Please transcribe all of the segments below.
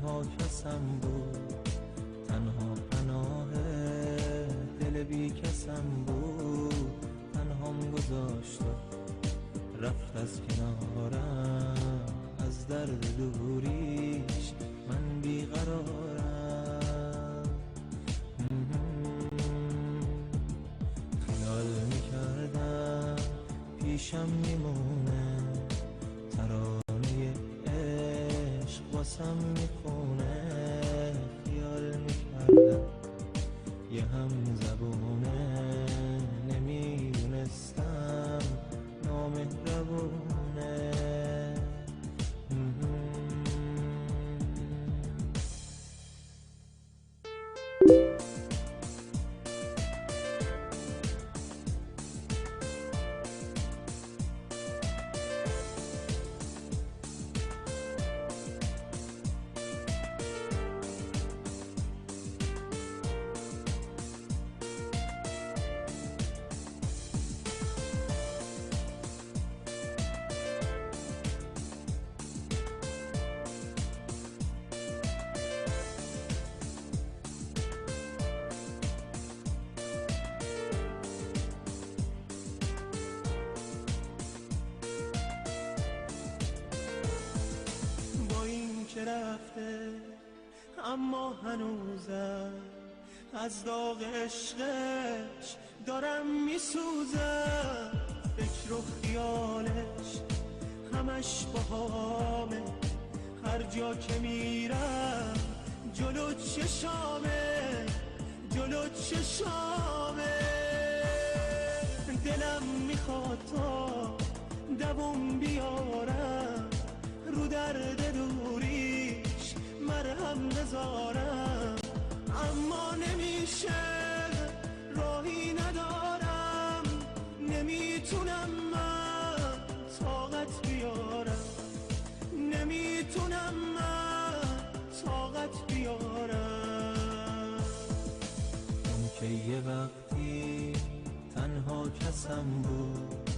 تنها کسم بود، تنها پناه دل بی کسم بود. تنهام گذاشت و رفت از کنارم، از درد دوریش من بیقرارم. خیال میکردم پیشم میمونه، ترانه عشق واسم میخونه. خیال میکردم یه هم زبونه، نمیدونستم نامهربونه. که رفته اما هنوزم از داغ عشقش دارم میسوزم. فکر و خیالش همش باهامه، هر جا که میرم جلو چشامه، جلو چشامه. دلم میخواد تا دووم بیارم، رو درد دوریش مرهم بذارم. اما نمیشه، راهی ندارم، نمیتونم من طاقت بیارم، نمیتونم من طاقت بیارم. اون که یه وقتی تنها کسم بود،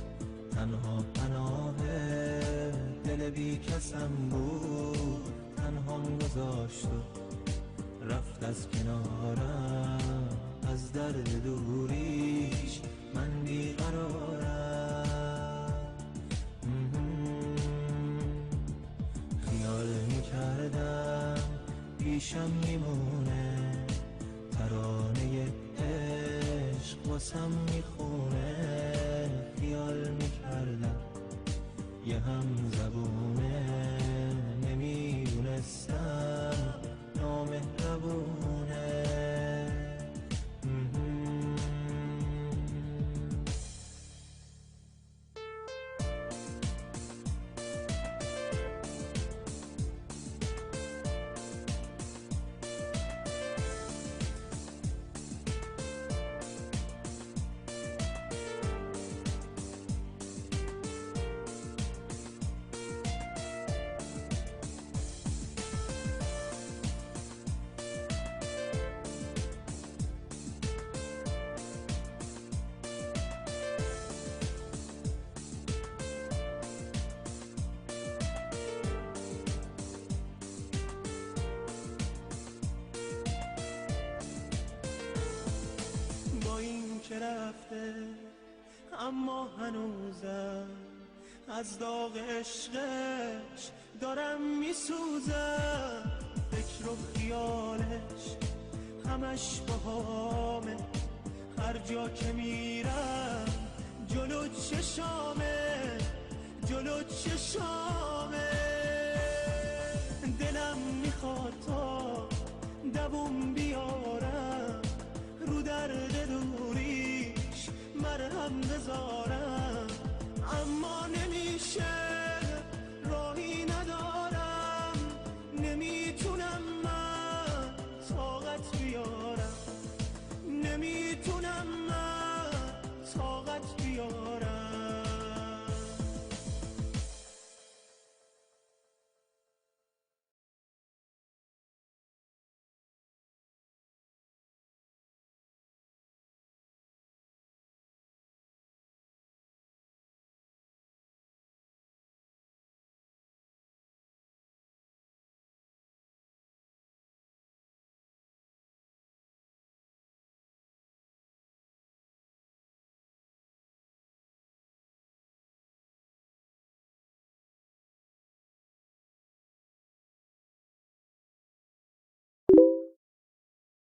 تنها پناه دل بی کسم بود. تنهام گذاشت و رفت از کنارم، از درد دوریش من بیقرارم. خیال میکردم پیشم میمونه، ترانه عشق واسم میخونه. خیال میکردم یه هم زبونه، نمیدونستم نامهربونه. که رفته اما هنوزم از داغ عشقش دارم میسوزم. فکر و خیالش همش باهامه، هر جا که میرم جلو چشامه، جلو چشامه. دلم میخواد تا دووم بیارم، رو درد دوریش مرهم بذارم. اما نمیشه،